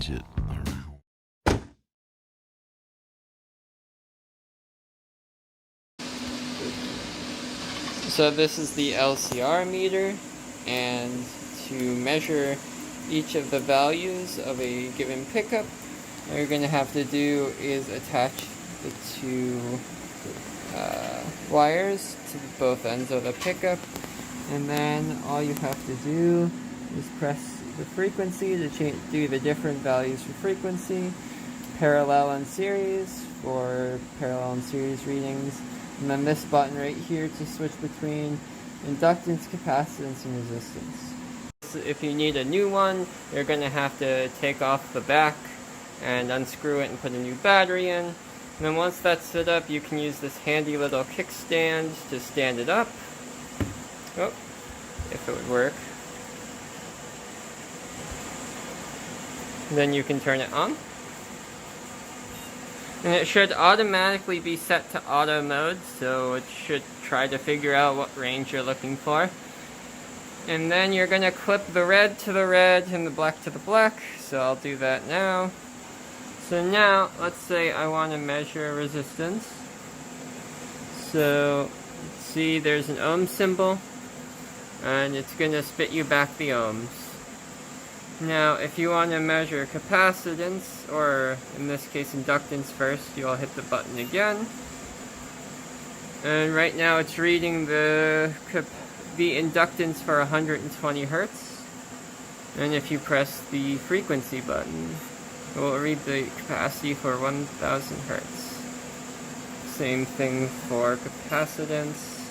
change it around. So this is the LCR meter, and to measure each of the values of a given pickup, what you're going to have to do is attach the two wires to both ends of the pickup, and then all you have to do is press the frequency to do the different values for frequency, parallel and series for parallel and series readings, and then this button right here to switch between inductance, capacitance, and resistance. If you need a new one, you're going to have to take off the back and unscrew it and put a new battery in. And then once that's set up, you can use this handy little kickstand to stand it up. Oh, if it would work. And then you can turn it on. And it should automatically be set to auto mode, so it should try to figure out what range you're looking for. And then you're going to clip the red to the red and the black to the black, so I'll do that now. So now, let's say I want to measure resistance. So, see there's an ohm symbol, and it's going to spit you back the ohms. Now, if you want to measure capacitance, or in this case inductance first, you'll hit the button again. And right now it's reading the inductance for 120 Hertz. And if you press the frequency button, it will read the capacity for 1000 Hertz. Same thing for capacitance.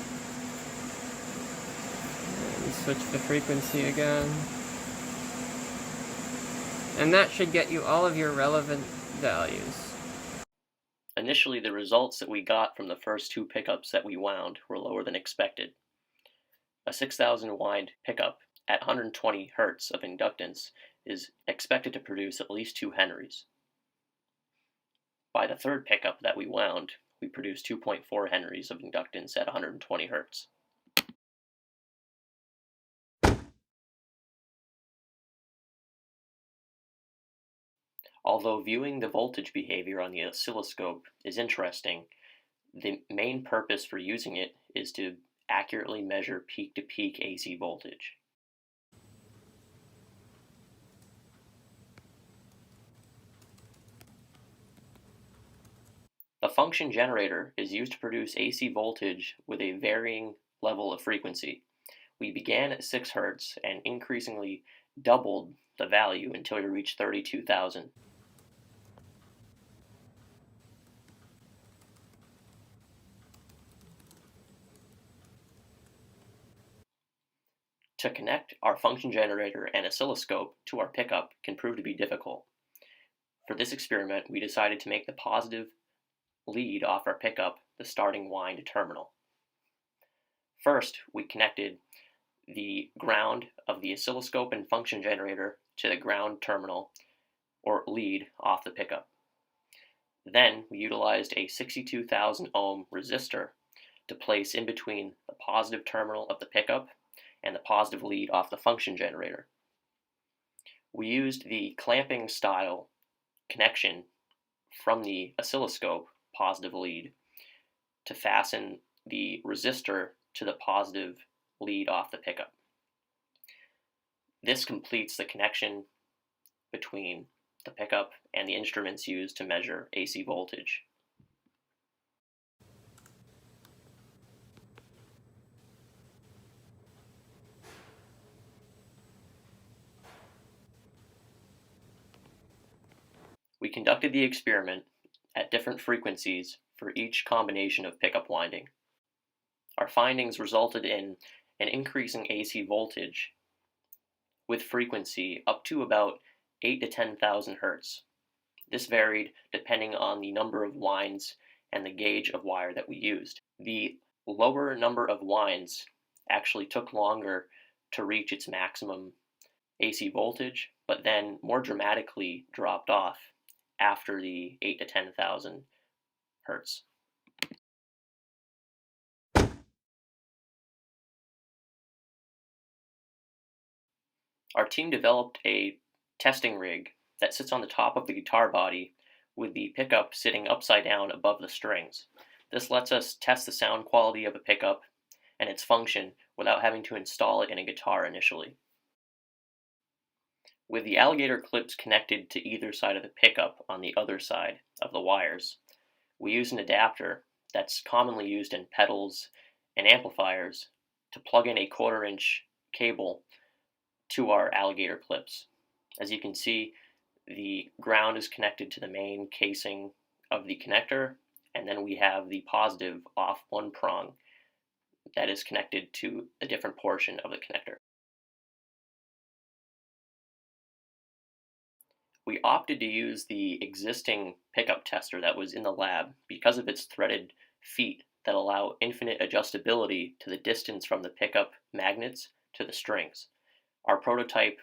And switch the frequency again. And that should get you all of your relevant values. Initially, the results that we got from the first two pickups that we wound were lower than expected. A 6000 wind pickup at 120 Hertz of inductance is expected to produce at least 2 Henrys. By the third pickup that we wound, we produced 2.4 Henrys of inductance at 120 Hertz. Although viewing the voltage behavior on the oscilloscope is interesting, the main purpose for using it is to accurately measure peak-to-peak AC voltage. The function generator is used to produce AC voltage with a varying level of frequency. We began at 6 Hz and increasingly doubled the value until we reached 32,000. To connect our function generator and oscilloscope to our pickup can prove to be difficult. For this experiment, we decided to make the positive lead off our pickup the starting wind terminal. First, we connected the ground of the oscilloscope and function generator to the ground terminal, or lead, off the pickup. Then, we utilized a 62,000 ohm resistor to place in between the positive terminal of the pickup and the positive lead off the function generator. We used the clamping style connection from the oscilloscope positive lead to fasten the resistor to the positive lead off the pickup. This completes the connection between the pickup and the instruments used to measure AC voltage. We conducted the experiment at different frequencies for each combination of pickup winding. Our findings resulted in an increasing AC voltage with frequency up to about 8 to 10,000 Hertz. This varied depending on the number of winds and the gauge of wire that we used. The lower number of winds actually took longer to reach its maximum AC voltage, but then more dramatically dropped off after the 8 to 10,000 Hertz. Our team developed a testing rig that sits on the top of the guitar body with the pickup sitting upside down above the strings. This lets us test the sound quality of a pickup and its function without having to install it in a guitar initially. With the alligator clips connected to either side of the pickup on the other side of the wires, we use an adapter that's commonly used in pedals and amplifiers to plug in a 1/4-inch cable to our alligator clips. As you can see, the ground is connected to the main casing of the connector, and then we have the positive off one prong that is connected to a different portion of the connector. We opted to use the existing pickup tester that was in the lab because of its threaded feet that allow infinite adjustability to the distance from the pickup magnets to the strings. Our prototype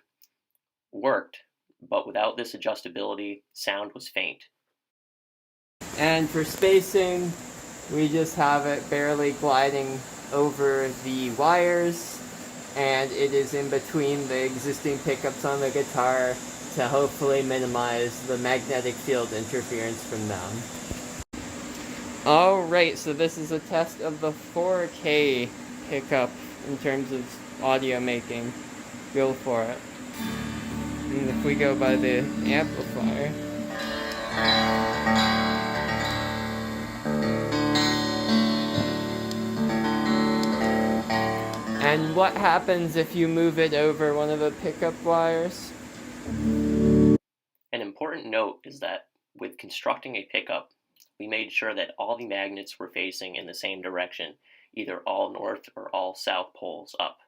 worked, but without this adjustability, sound was faint. And for spacing, we just have it barely gliding over the wires, and it is in between the existing pickups on the guitar to hopefully minimize the magnetic field interference from them. Alright, so this is a test of the 4K pickup in terms of audio making. Go for it. And if we go by the amplifier, and what happens if you move it over one of the pickup wires? An important note is that with constructing a pickup, we made sure that all the magnets were facing in the same direction, either all north or all south poles up.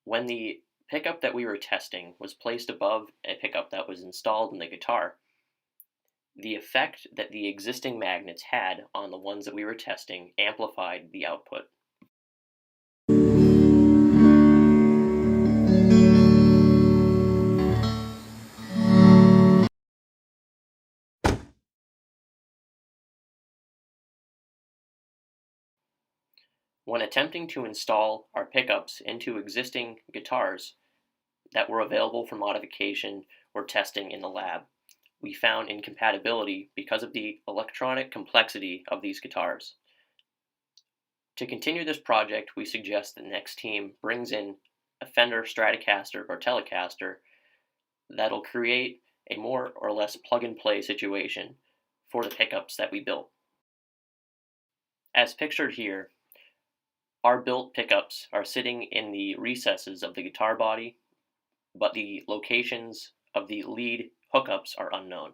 When the pickup that we were testing was placed above a pickup that was installed in the guitar, the effect that the existing magnets had on the ones that we were testing amplified the output. When attempting to install our pickups into existing guitars that were available for modification or testing in the lab, we found incompatibility because of the electronic complexity of these guitars. To continue this project, we suggest the next team brings in a Fender Stratocaster or Telecaster that'll create a more or less plug-and-play situation for the pickups that we built. As pictured here, our built pickups are sitting in the recesses of the guitar body, but the locations of the lead hookups are unknown.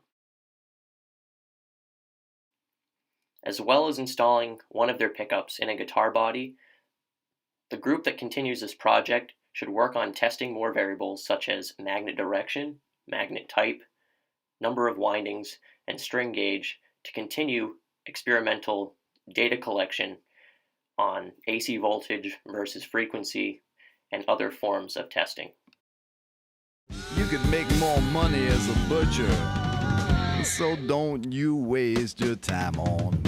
As well as installing one of their pickups in a guitar body, the group that continues this project should work on testing more variables such as magnet direction, magnet type, number of windings, and string gauge to continue experimental data collection on AC voltage versus frequency and other forms of testing. You can make more money as a butcher, so don't you waste your time on